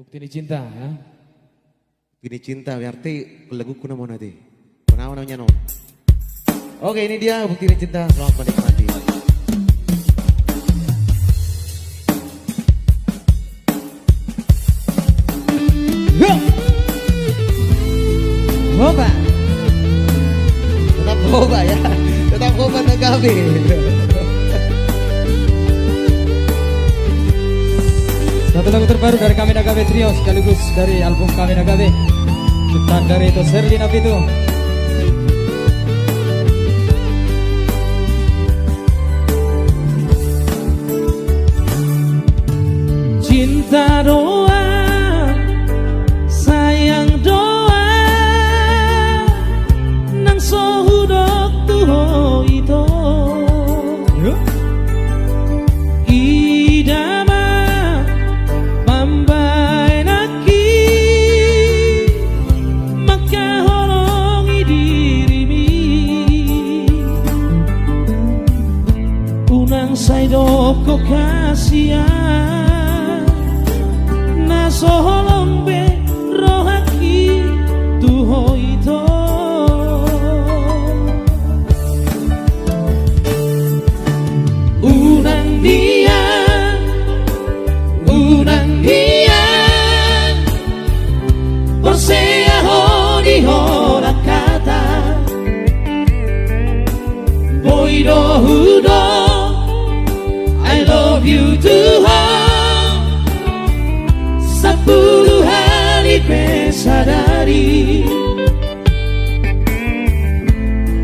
Bukti ini cinta ya. Ini cinta berarti lagu kuna mau nanti. Kenapa namanya no? Oke, ini dia bukti ini cinta. Selamat menikmati. Hoba. Tetap hoba ya. Tetap hoba Nagabe. Satu lagu terbaru dari kami Nagabe Trio sekaligus dari album kami Nagabe. Ciptaan dari itu Serlina Pitu. Cinta doa, sayang doa, nang sohudok tuho ito. Idama pambay naki, makahorong idirimi. Unang saydok ko kasihan. Soholong be rohaki tuho ito. Unang dia Porsea hodi hora kata Boido hudo I love you too hard. 10 hari pesadari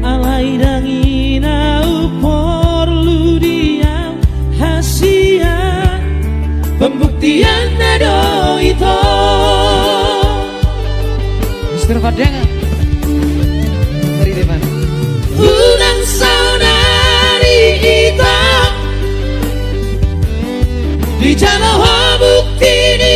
alai dangina upor diam hasia pembuktian nado itu Mr. Padang dari depan unang saudari itu di channel bukti di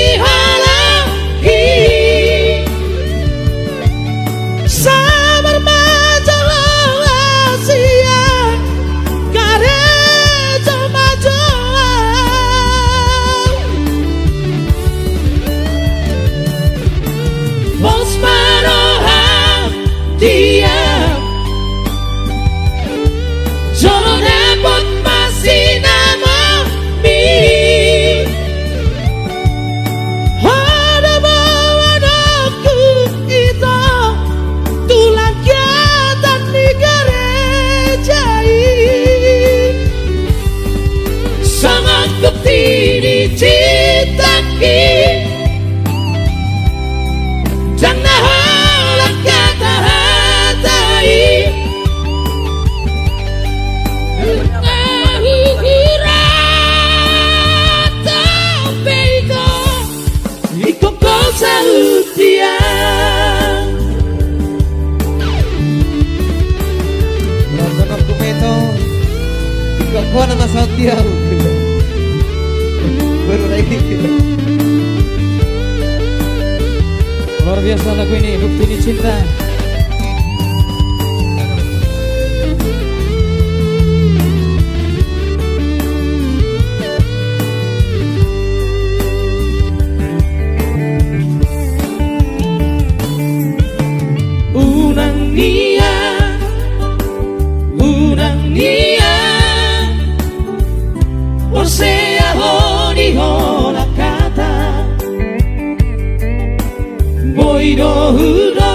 Kau nama Saudia baru lagi luar biasa lagu ini bukti ini cinta. Unang nia Porsea hodi hora kata Boido hudo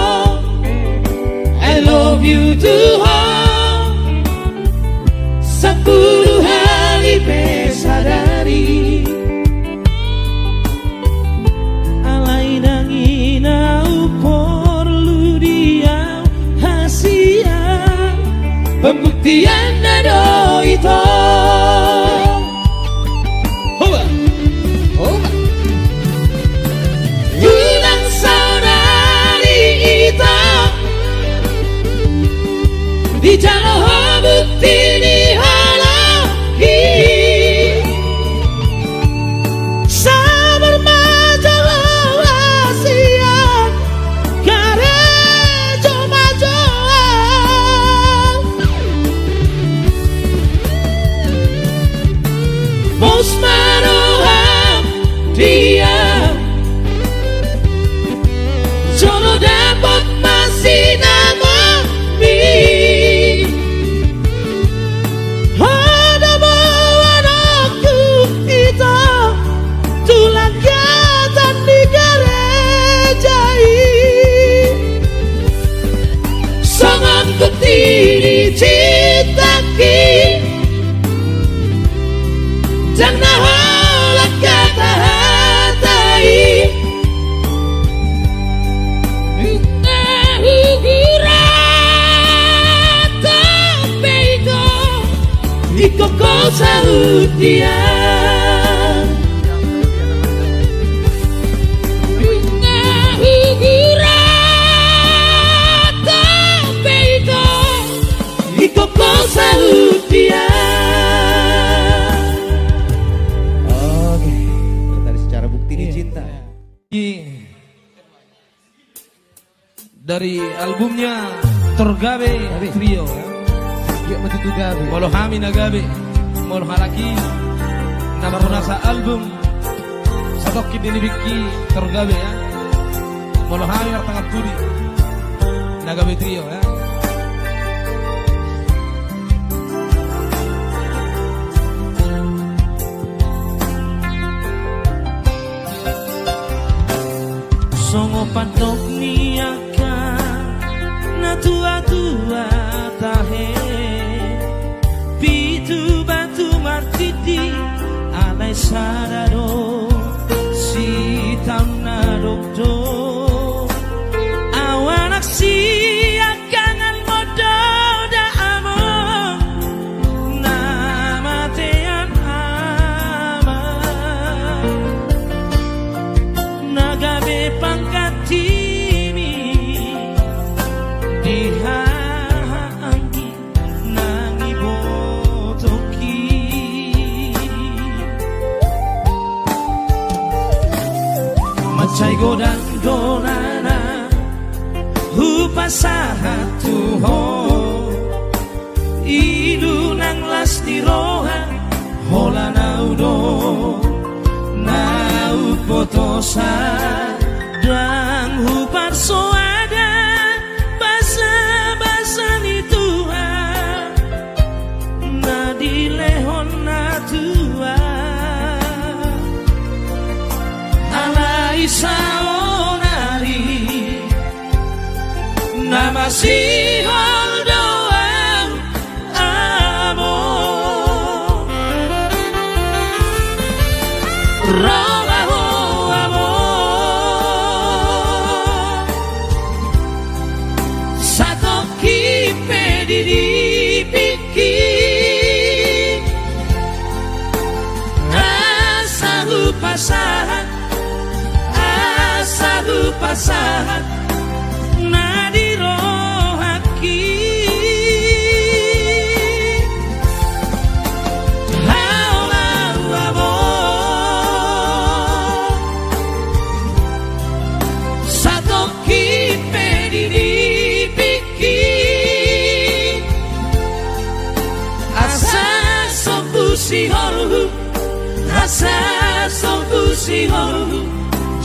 I love you too hard 10 hari pesadari alai dangina upor diam hasia pembuktian nado itu di channel bukti di halaki sabar majalah rahasia karejo majalah dia Oke, tadi secara bukti ini cinta. Dari albumnya Tergabe Trio ya. Yuk betul gabe. Molo hami nagabe, molo halaki nama punasa album Satoki dinibiki Tergabe ya. Molo hami artangat tuli Nagabe Trio ya. Songo patok niaka na tua-tua tahe pitu batu martiti alai sarado si tamna dokdo awanak si akangan modo da amo namatean ama nagabe pangkatimi dihangi nangi botoki macai godang donana hupasahatu ho idu nang lasti roha hola naudo nau potosa dan hupar soada basa-basa ni Tuhan na dilehon na tua alai saonari na masihol doang amo Robaho amo Satoki pedidipiki Asahu pasahan nadirohaki Asa sombusi horu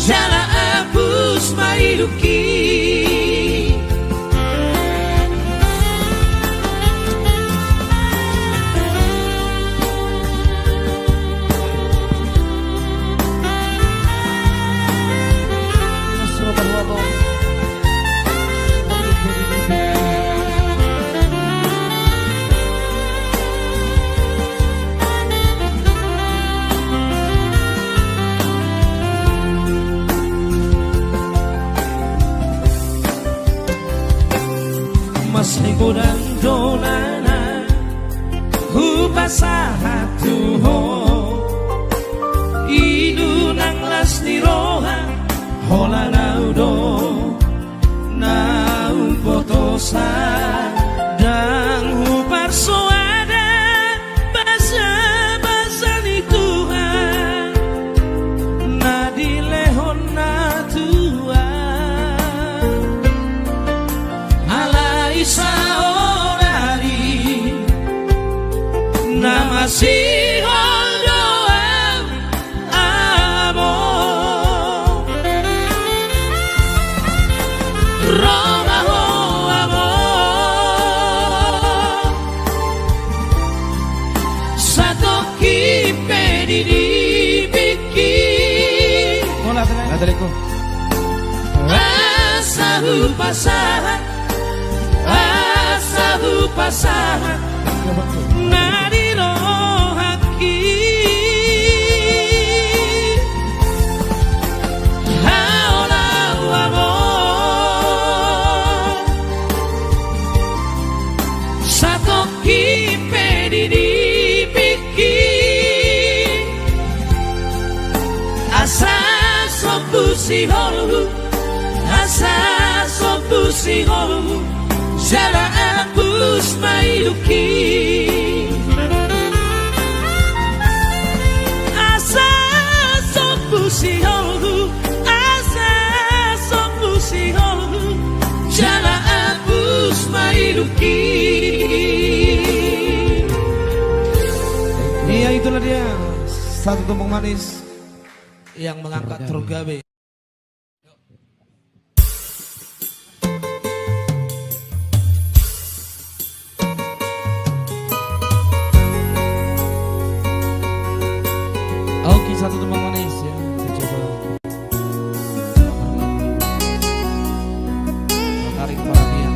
Jala abus mailuki Masih godang donana hupasahatu ho idu nang lasti roha hola naudo naun potosa dan hupar soada basa-basa ni Tuhan na dilehon na tua saorari namasihol doang amo Robaho amo Satoki pedidipiki Asahu pasahan pasahan nadirohaki haola amo Satoki pedidipiki sihoru asa sobu sihoru jala abus mailuki asa sobu sihoru asa sobu sihoru jala abus mailuki. Iya, itulah dia satu tumpeng manis yang mengangkat Trugabe. Oke, satu tumpeng manis ya. Kita coba menarik perhatian.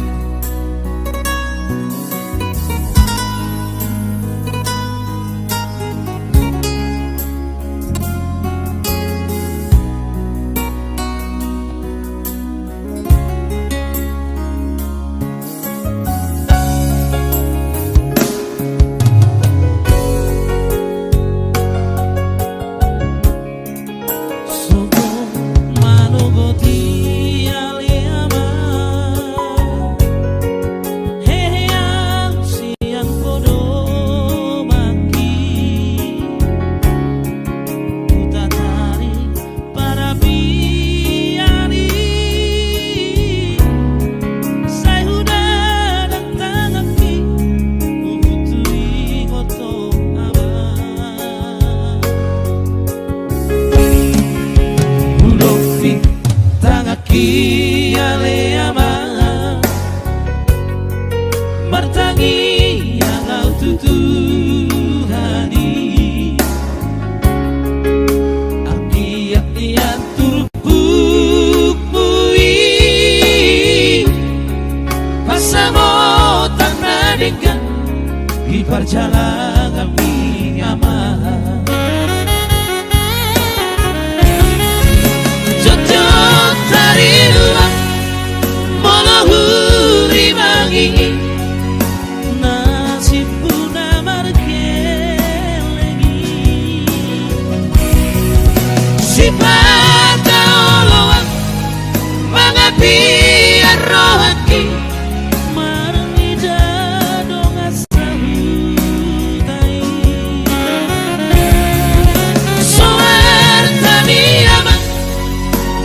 Martangi yang kau tutuhani Aki-akian turuk bui Pasamo tak nadingkan di perjalanan kami aman Jojot dari luar Molohuri mangi Sipata oloan Mangapi arrohaki Marangida dong asahutai Soar tani aman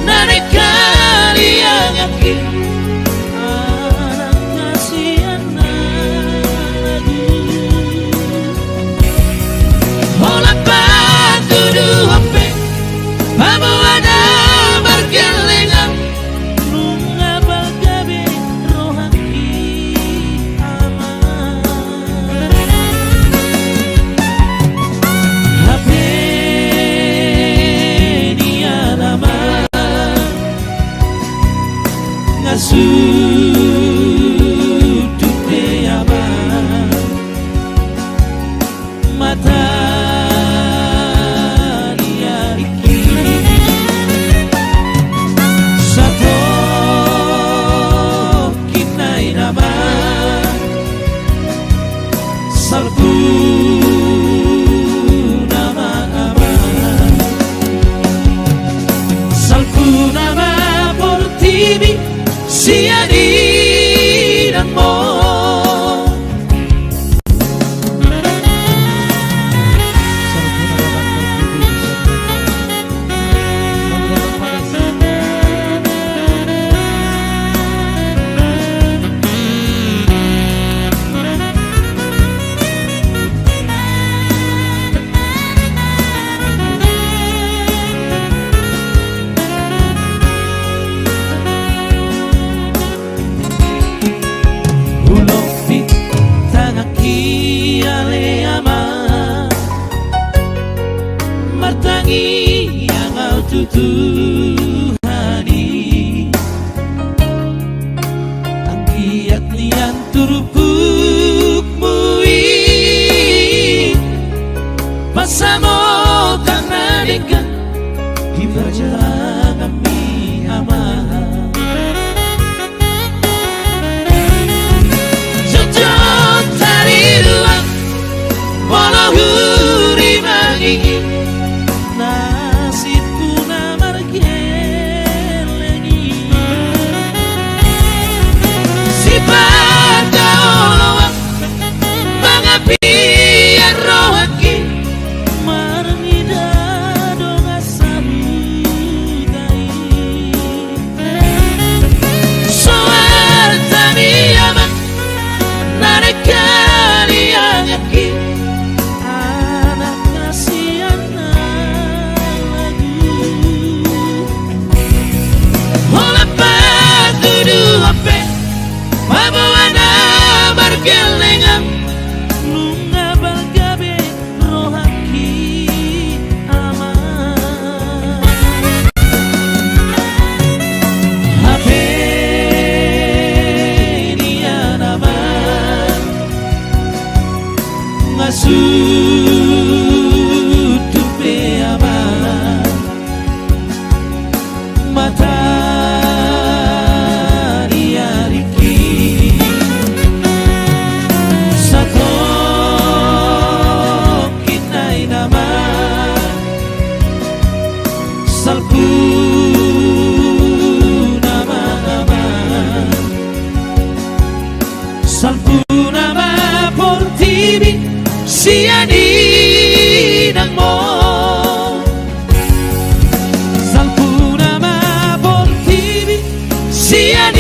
Nane kali yang aki Anak ngasih anak lagu Hola patu duhampe Babu ada bergelengan Nunga balgabe rohaki aman Hape dia lama Ngasuh dupe aman Mata Salku nama portibi sia di dan mo portivi siano in amore. Salpuna ma portivi siano